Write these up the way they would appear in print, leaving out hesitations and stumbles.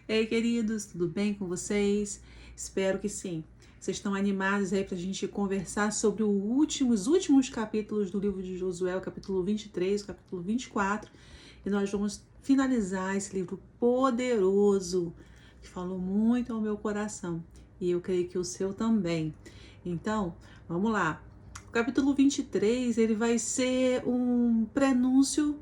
Ei, queridos, tudo bem com vocês? Espero que sim. Vocês estão animados aí para a gente conversar sobre os últimos capítulos do livro de Josué, o capítulo 23, o capítulo 24, e nós vamos finalizar esse livro poderoso que falou muito ao meu coração e eu creio que o seu também. Então, vamos lá. O capítulo 23, ele vai ser um prenúncio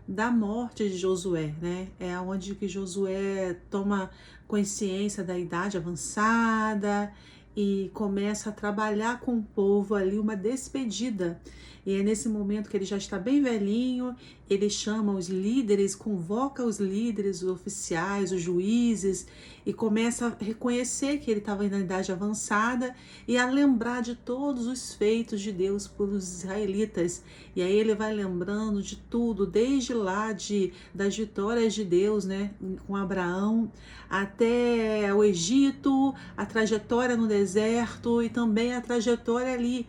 da morte de Josué, né? É onde que Josué toma consciência da idade avançada e começa a trabalhar com o povo ali uma despedida. E é nesse momento que ele já está bem velhinho, ele chama os líderes, convoca os líderes, os oficiais, os juízes e começa a reconhecer que ele estava na idade avançada e a lembrar de todos os feitos de Deus pelos israelitas. E aí ele vai lembrando de tudo, desde lá das vitórias de Deus, né, com Abraão, até o Egito, a trajetória no deserto e também a trajetória ali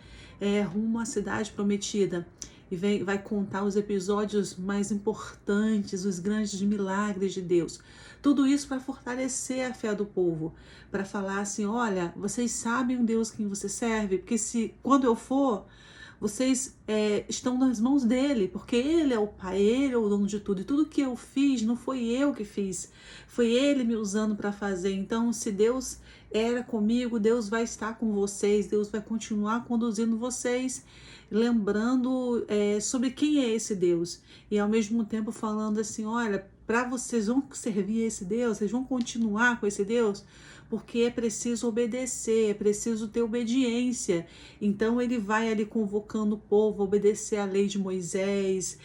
rumo à cidade prometida. E vai contar os episódios mais importantes, os grandes milagres de Deus. Tudo isso para fortalecer a fé do povo, para falar assim, olha, vocês sabem o Deus quem você serve, porque se quando eu for, vocês estão nas mãos dele, porque ele é o pai, ele é o dono de tudo. E tudo que eu fiz não foi eu que fiz, foi ele me usando para fazer. Então, se Deus era comigo, Deus vai estar com vocês, Deus vai continuar conduzindo vocês, lembrando sobre quem é esse Deus. E ao mesmo tempo falando assim, olha, para vocês vão servir esse Deus, vocês vão continuar com esse Deus, porque é preciso obedecer, é preciso ter obediência. Então ele vai ali convocando o povo a obedecer à lei de Moisés,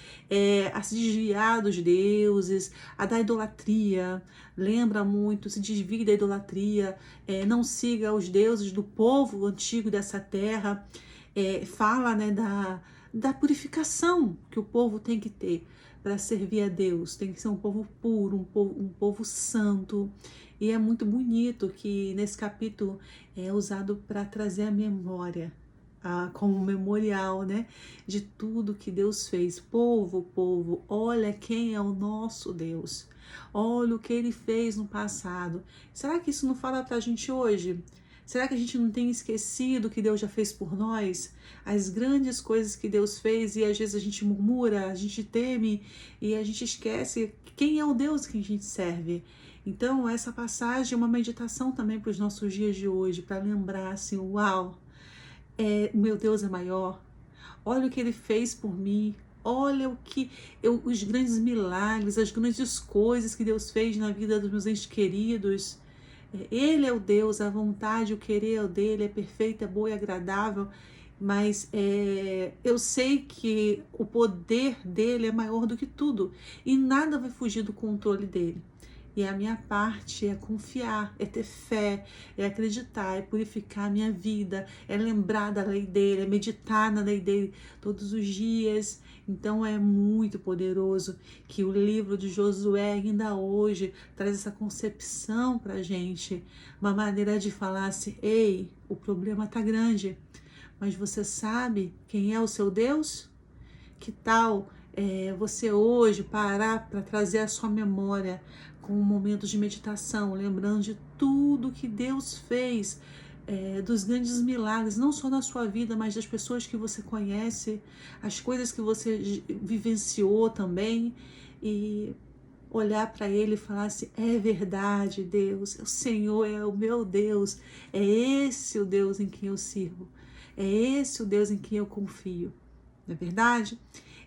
a se desviar dos deuses, a da idolatria. Lembra muito, se desvie da idolatria, não siga os deuses do povo antigo dessa terra. Fala, né, da purificação que o povo tem que ter para servir a Deus. Tem que ser um povo puro, um povo santo. E é muito bonito que nesse capítulo é usado para trazer a memória, como memorial, né, de tudo que Deus fez. Povo, olha quem é o nosso Deus. Olha o que ele fez no passado. Será que isso não fala para a gente hoje? Será que a gente não tem esquecido o que Deus já fez por nós? As grandes coisas que Deus fez e às vezes a gente murmura, a gente teme e a gente esquece quem é o Deus que a gente serve. Então, essa passagem é uma meditação também para os nossos dias de hoje, para lembrar assim, uau, meu Deus é maior. Olha o que ele fez por mim. Olha os grandes milagres, as grandes coisas que Deus fez na vida dos meus entes queridos. Ele é o Deus, a vontade, o querer é o dele, é perfeita, é boa e agradável, mas eu sei que o poder dele é maior do que tudo e nada vai fugir do controle dele. E a minha parte é confiar, é ter fé, é acreditar, é purificar a minha vida, é lembrar da lei dele, é meditar na lei dele todos os dias. Então é muito poderoso que o livro de Josué ainda hoje traz essa concepção para a gente, uma maneira de falar assim, ei, o problema está grande, mas você sabe quem é o seu Deus? Que tal você hoje parar para trazer a sua memória com um momento de meditação, lembrando de tudo que Deus fez, dos grandes milagres, não só na sua vida, mas das pessoas que você conhece, as coisas que você vivenciou também, e olhar para ele e falar assim, é verdade, Deus, o Senhor é o meu Deus, é esse o Deus em quem eu sirvo, é esse o Deus em quem eu confio, não é verdade?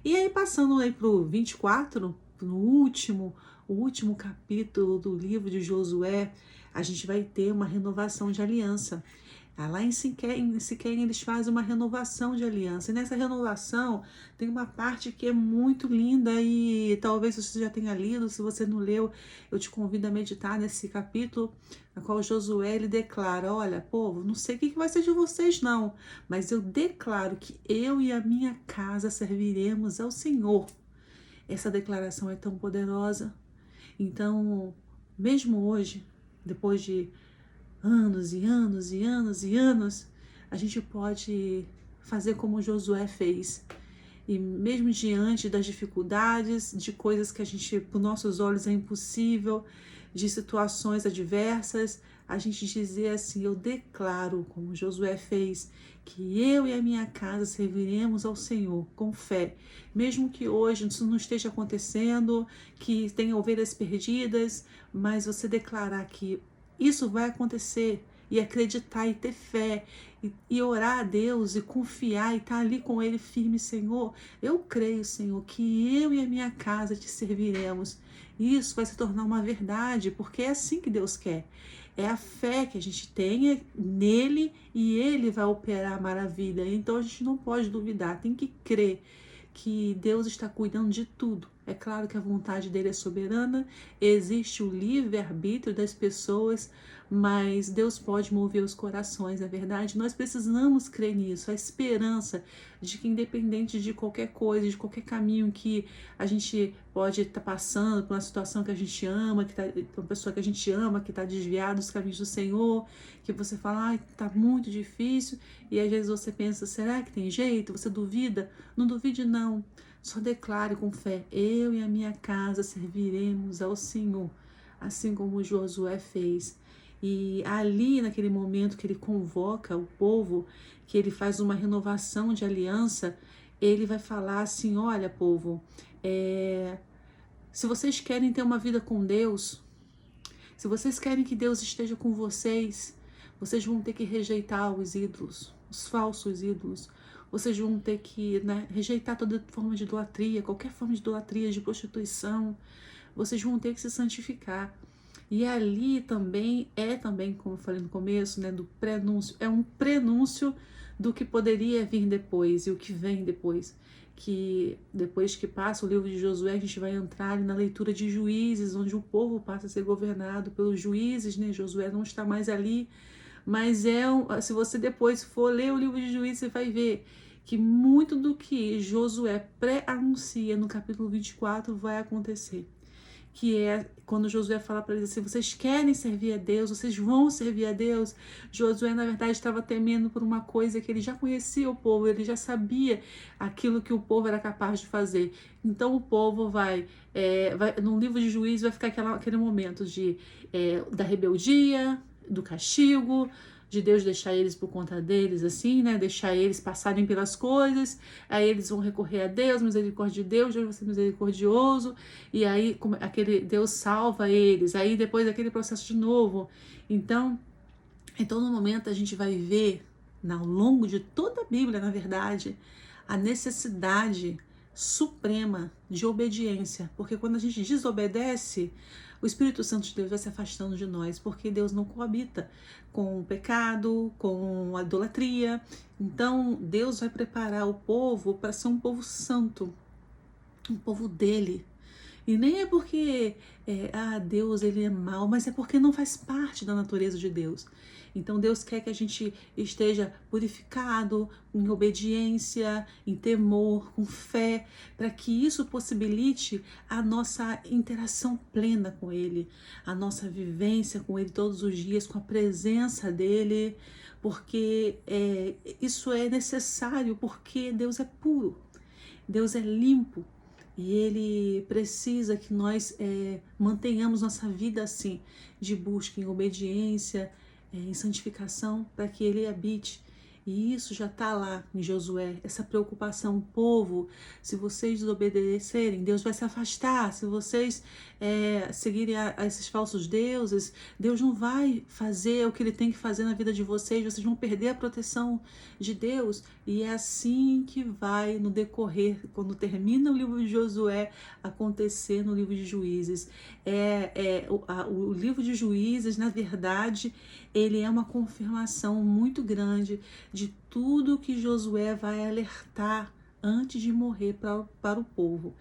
E aí, passando aí para o 24, o último capítulo do livro de Josué, a gente vai ter uma renovação de aliança. Lá em Siquém eles fazem uma renovação de aliança. E nessa renovação tem uma parte que é muito linda e talvez você já tenha lido. Se você não leu, eu te convido a meditar nesse capítulo, na qual Josué ele declara, olha, povo, não sei o que vai ser de vocês não, mas eu declaro que eu e a minha casa serviremos ao Senhor. Essa declaração é tão poderosa. Então, mesmo hoje, depois de anos e anos e anos, a gente pode fazer como Josué fez E mesmo diante das dificuldades, de coisas que a gente, por nossos olhos, é impossível, de situações adversas, a gente dizer assim: eu declaro, como Josué fez, que eu e a minha casa serviremos ao Senhor com fé. Mesmo que hoje isso não esteja acontecendo, que tenha ovelhas perdidas, mas você declarar que isso vai acontecer, e acreditar e ter fé e orar a Deus e confiar e estar ali com Ele firme. Senhor, eu creio, Senhor, que eu e a minha casa te serviremos. Isso vai se tornar uma verdade, porque é assim que Deus quer. É a fé que a gente tenha nele e ele vai operar a maravilha. Então a gente não pode duvidar, tem que crer que Deus está cuidando de tudo. É claro que a vontade dele é soberana, existe o livre-arbítrio das pessoas, mas Deus pode mover os corações, é verdade? Nós precisamos crer nisso, a esperança de que, independente de qualquer coisa, de qualquer caminho que a gente pode estar passando por uma situação que a gente ama, uma pessoa que a gente ama, que está desviada dos caminhos do Senhor, que você fala: ai, está muito difícil, e às vezes você pensa: será que tem jeito? Você duvida? Não duvide não, só declare com fé: eu e a minha casa serviremos ao Senhor, assim como Josué fez. E ali, naquele momento que ele convoca o povo, que ele faz uma renovação de aliança, ele vai falar assim: olha, povo, se vocês querem ter uma vida com Deus, se vocês querem que Deus esteja com vocês, vocês vão ter que rejeitar os ídolos, os falsos ídolos. Vocês vão ter que, rejeitar toda forma de idolatria, qualquer forma de idolatria, de prostituição. Vocês vão ter que se santificar. E ali também, como eu falei no começo, do prenúncio, é um prenúncio do que poderia vir depois e o que vem depois. Que depois que passa o livro de Josué, a gente vai entrar na leitura de Juízes, onde o povo passa a ser governado pelos juízes, Josué não está mais ali, mas se você depois for ler o livro de Juízes, você vai ver que muito do que Josué pré-anuncia no capítulo 24 vai acontecer. Que é quando Josué fala para eles assim: vocês querem servir a Deus, vocês vão servir a Deus. Josué, na verdade, estava temendo por uma coisa que ele já conhecia o povo, ele já sabia aquilo que o povo era capaz de fazer. Então o povo vai no livro de Juízes vai ficar aquele momento da rebeldia, do castigo, de Deus deixar eles por conta deles, assim, deixar eles passarem pelas coisas, aí eles vão recorrer a Deus, misericórdia de Deus vai ser misericordioso, e aí aquele Deus salva eles, aí depois aquele processo de novo. Então, em todo momento a gente vai ver, ao longo de toda a Bíblia, na verdade, a necessidade suprema de obediência, porque quando a gente desobedece, o Espírito Santo de Deus vai se afastando de nós, porque Deus não coabita com o pecado, com a idolatria. Então, Deus vai preparar o povo para ser um povo santo, um povo dele. E nem é porque Deus ele é mau, mas é porque não faz parte da natureza de Deus. Então Deus quer que a gente esteja purificado, em obediência, em temor, com fé, para que isso possibilite a nossa interação plena com Ele, a nossa vivência com Ele todos os dias, com a presença dEle, porque isso é necessário, porque Deus é puro, Deus é limpo. E Ele precisa que nós mantenhamos nossa vida assim, de busca em obediência, em santificação, para que Ele habite. E isso já está lá em Josué, essa preocupação. Povo, se vocês desobedecerem, Deus vai se afastar. Se vocês seguirem a esses falsos deuses, Deus não vai fazer o que Ele tem que fazer na vida de vocês. Vocês vão perder a proteção de Deus. E é assim que vai no decorrer, quando termina o livro de Josué, acontecer no livro de Juízes. O livro de Juízes, na verdade, ele é uma confirmação muito grande de tudo que Josué vai alertar antes de morrer para o povo.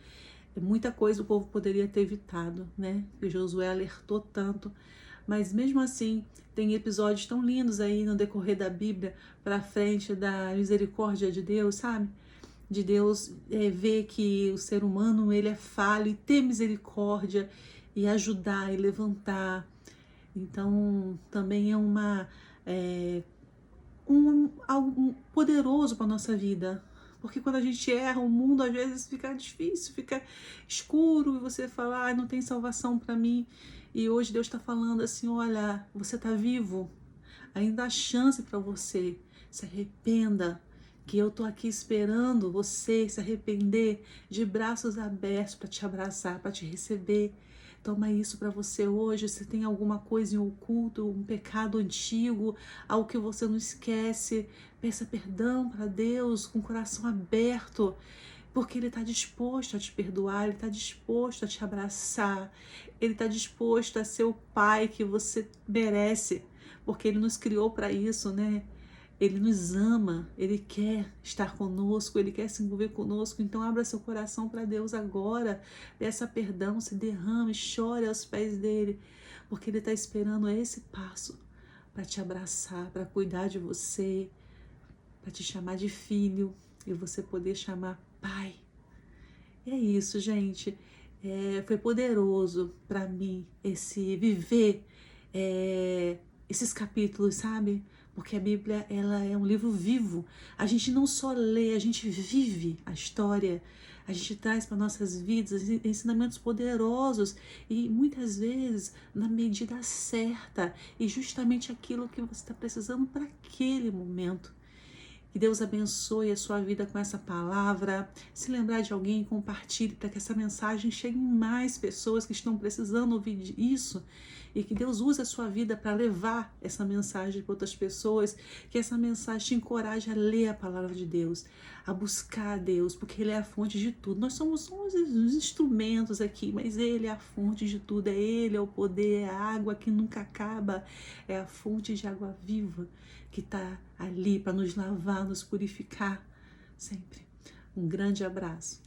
Muita coisa o povo poderia ter evitado, que Josué alertou tanto, mas mesmo assim tem episódios tão lindos aí no decorrer da Bíblia para frente da misericórdia de Deus, sabe? De Deus ver que o ser humano ele é falho e ter misericórdia e ajudar e levantar. Então também é algo poderoso para a nossa vida, Porque quando a gente erra, o mundo às vezes fica difícil, fica escuro, e você fala, ah, não tem salvação para mim. E hoje Deus está falando assim, olha, você está vivo, ainda há chance para você, se arrependa, que eu tô aqui esperando você se arrepender, de braços abertos para te abraçar, para te receber. Toma isso para você hoje. Se tem alguma coisa em oculto, um pecado antigo, algo que você não esquece, peça perdão para Deus com o coração aberto, porque Ele está disposto a te perdoar, Ele está disposto a te abraçar, Ele está disposto a ser o Pai que você merece, porque Ele nos criou para isso, né? Ele nos ama, Ele quer estar conosco, Ele quer se envolver conosco. Então abra seu coração para Deus agora, peça perdão, se derrame, chore aos pés dEle, porque Ele está esperando esse passo para te abraçar, para cuidar de você, para te chamar de filho e você poder chamar pai. É isso, gente. Foi poderoso para mim esse viver esses capítulos, sabe? Porque a Bíblia, ela é um livro vivo. A gente não só lê, a gente vive a história. A gente traz para nossas vidas ensinamentos poderosos e muitas vezes na medida certa e justamente aquilo que você está precisando para aquele momento. Que Deus abençoe a sua vida com essa palavra. Se lembrar de alguém, compartilhe para que essa mensagem chegue em mais pessoas que estão precisando ouvir isso. E que Deus use a sua vida para levar essa mensagem para outras pessoas. Que essa mensagem te encoraje a ler a palavra de Deus, a buscar a Deus, porque Ele é a fonte de tudo. Nós somos os instrumentos aqui, mas Ele é a fonte de tudo. É Ele, é o poder, é a água que nunca acaba. É a fonte de água viva que está ali para nos lavar, nos purificar sempre. Um grande abraço.